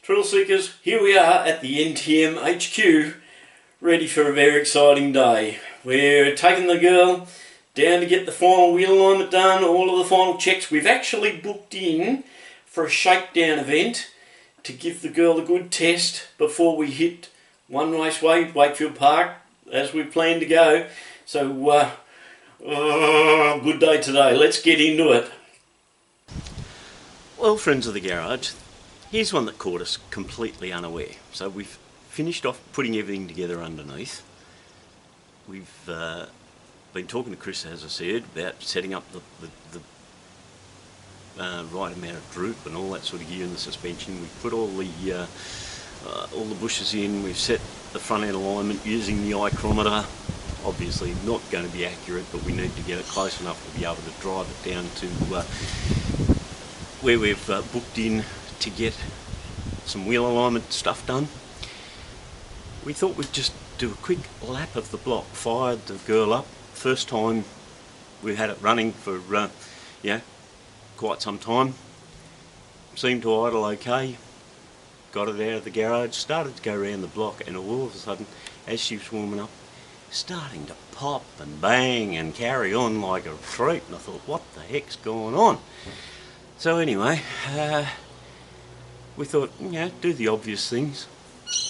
Thrill Seekers, here we are at the NTM HQ, ready for a very exciting day. We're taking the girl down to get the final wheel alignment done, all of the final checks. We've actually booked in for a shakedown event to give the girl a good test before we hit One Raceway, Wakefield Park, as we plan to go. So, good day today. Let's get into it. Well, friends of the garage, here's one that caught us completely unaware. So we've finished off putting everything together underneath. We've been talking to Chris, as I said, about setting up the right amount of droop and all that sort of gear in the suspension. We've put all the bushes in. We've set the front end alignment using the ichrometer. Obviously not going to be accurate, but we need to get it close enough to be able to drive it down to where we've booked in to get some wheel alignment stuff done. We thought we'd just do a quick lap of the block. Fired the girl up. First time we had it running for quite some time. Seemed to idle okay. Got it out of the garage, started to go around the block, and all of a sudden, as she was warming up, starting to pop and bang and carry on like a treat, and I thought, what the heck's going on? So anyway, we thought, do the obvious things.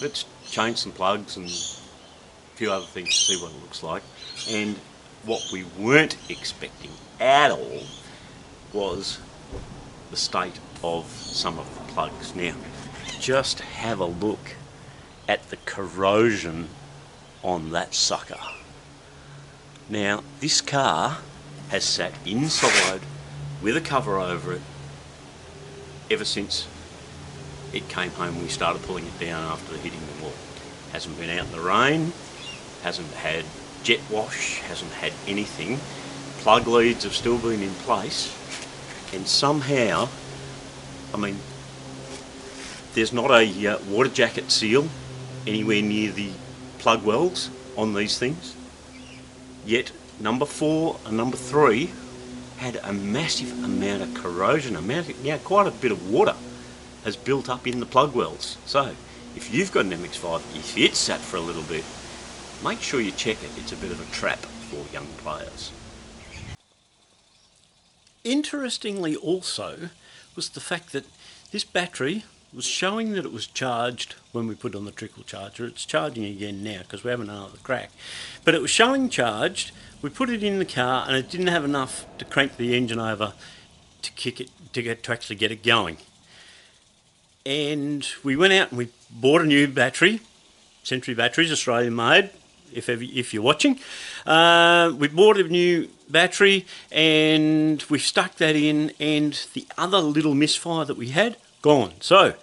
Let's change some plugs and a few other things to see what it looks like. And what we weren't expecting at all was the state of some of the plugs. Now, just have a look at the corrosion on that sucker. Now, this car has sat inside with a cover over it ever since it came home. We started pulling it down after hitting the wall. Hasn't been out in the rain, hasn't had jet wash, hasn't had anything. Plug leads have still been in place, and somehow, there's not a water jacket seal anywhere near the plug wells on these things, yet number 4 and number 3 had a massive amount of corrosion, quite a bit of water has built up in the plug wells. So if you've got an MX-5, if it's sat for a little bit, make sure you check it. It's a bit of a trap for young players. Interestingly also was the fact that this battery was showing that it was charged when we put on the trickle charger. It's charging again now because we haven't another crack. But it was showing charged. We put it in the car and it didn't have enough to crank the engine over to kick it, to actually get it going. And we went out and we bought a new battery, Century Batteries, Australian made, if you're watching. We bought a new battery and we stuck that in, and the other little misfire that we had, gone. So,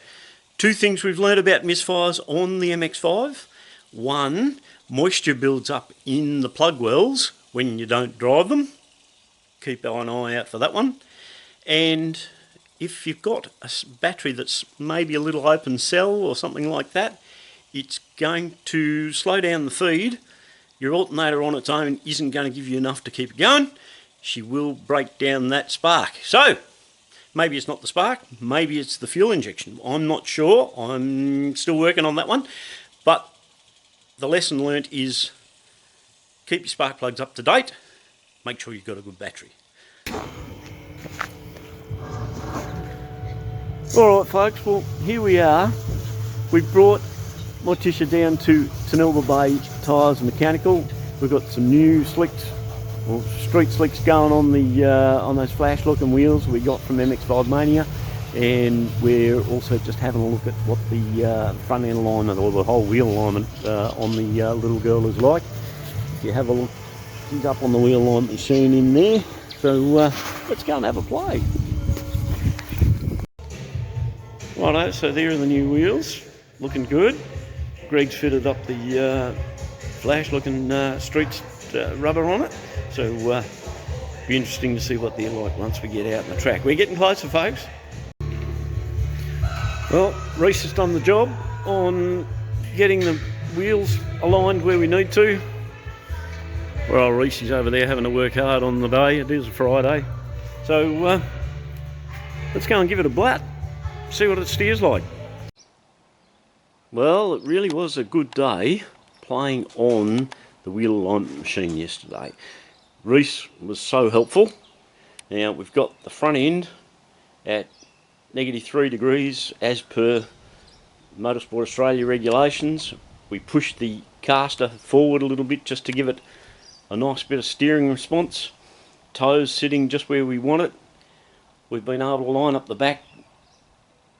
2 things we've learned about misfires on the MX-5. 1, moisture builds up in the plug wells when you don't drive them. Keep an eye out for that one. And if you've got a battery that's maybe a little open cell or something like that, it's going to slow down the feed. Your alternator on its own isn't going to give you enough to keep it going. She will break down that spark. So, maybe it's not the spark, maybe it's the fuel injection. I'm not sure, I'm still working on that one. But the lesson learnt is keep your spark plugs up to date, make sure you've got a good battery. Alright folks, well here we are. We've brought Morticia down to Tanilba Bay Tyres Mechanical. We've got some new slicks, or street slicks going on the on those flash looking wheels we got from MX-5 Mania, and we're also just having a look at what the front end alignment or the whole wheel alignment on the little girl is like. If you have a look, she's up on the wheel alignment machine in there, so let's go and have a play. Righto, so there are the new wheels, looking good. Greg's fitted up the flash looking street rubber on it, so be interesting to see what they're like once we get out on the track. We're getting closer folks. Well, Reese has done the job on getting the wheels aligned where we need to. Well, Reese is over there having to work hard on the day. It is a Friday, so let's go and give it a blat, see what it steers like. Well, it really was a good day playing on the wheel alignment machine yesterday. Reese was so helpful. Now we've got the front end at -3 degrees as per Motorsport Australia regulations. We pushed the caster forward a little bit just to give it a nice bit of steering response. Toes sitting just where we want it. We've been able to line up the back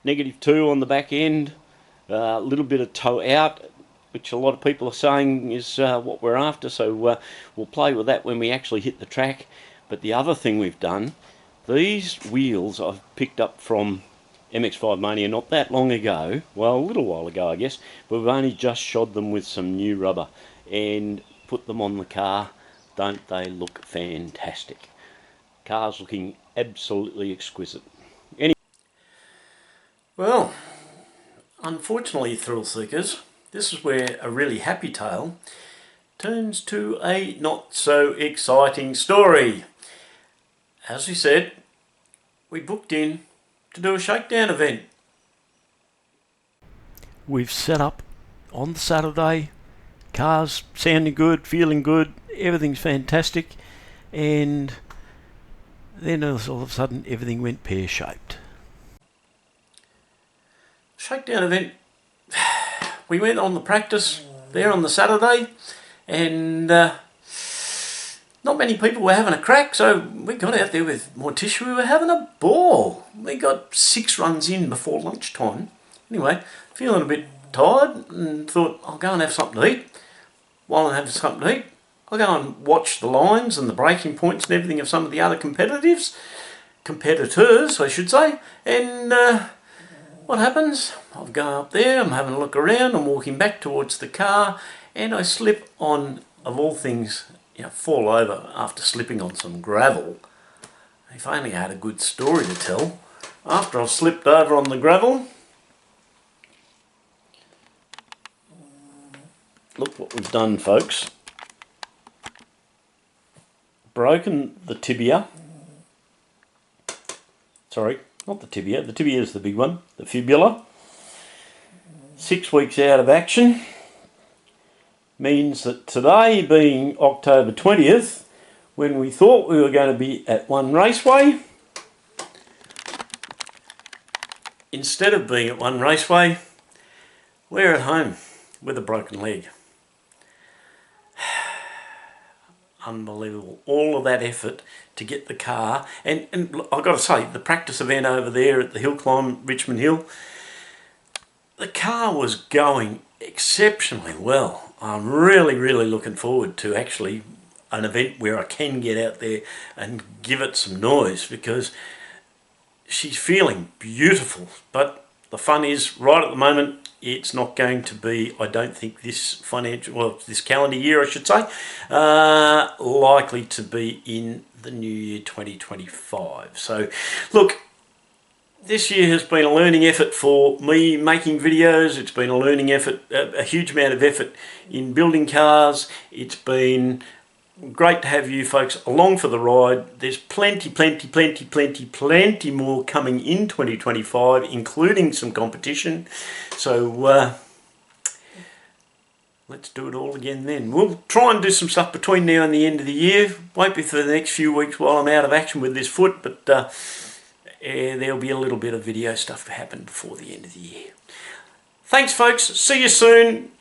-2 on the back end. A little bit of toe out, which a lot of people are saying is what we're after, so we'll play with that when we actually hit the track. But the other thing we've done, these wheels I've picked up from MX5 Mania not that long ago, well, a little while ago I guess, but we've only just shod them with some new rubber and put them on the car. Don't they look fantastic? Car's looking absolutely exquisite. Well, unfortunately, thrill seekers, this is where a really happy tale turns to a not so exciting story. As we said, we booked in to do a shakedown event. We've set up on the Saturday, cars sounding good, feeling good, everything's fantastic, and then all of a sudden everything went pear-shaped. Shakedown event, we went on the practice there on the Saturday, and not many people were having a crack, so we got out there with Morticia. We were having a ball. We got 6 runs in before lunchtime. Anyway, feeling a bit tired and thought I'll go and have something to eat. While I'm having something to eat, I'll go and watch the lines and the braking points and everything of some of the other competitors, I should say, and what happens? I've gone up there, I'm having a look around, I'm walking back towards the car, and I slip on, of all things, fall over after slipping on some gravel. If I only had a good story to tell. After I've slipped over on the gravel, look what we've done, folks. Broken the tibia. Sorry, not the tibia. The tibia is the big one. The fibula. 6 weeks out of action means that today, being October 20th, when we thought we were going to be at One Raceway, instead of being at One Raceway, we're at home with a broken leg. Unbelievable. All of that effort to get the car, and I've got to say, the practice event over there at the hill climb, Richmond Hill, the car was going exceptionally well. I'm really, really looking forward to actually an event where I can get out there and give it some noise, because she's feeling beautiful. But the fun is, right at the moment, it's not going to be, I don't think, this calendar year, I should say, likely to be in the new year 2025. So, look, this year has been a learning effort for me making videos. It's been a learning effort, a huge amount of effort in building cars. It's been great to have you folks along for the ride. There's plenty more coming in 2025, including some competition. So let's do it all again then. We'll try and do some stuff between now and the end of the year. Won't be for the next few weeks while I'm out of action with this foot, but there'll be a little bit of video stuff to happen before the end of the year. Thanks, folks. See you soon.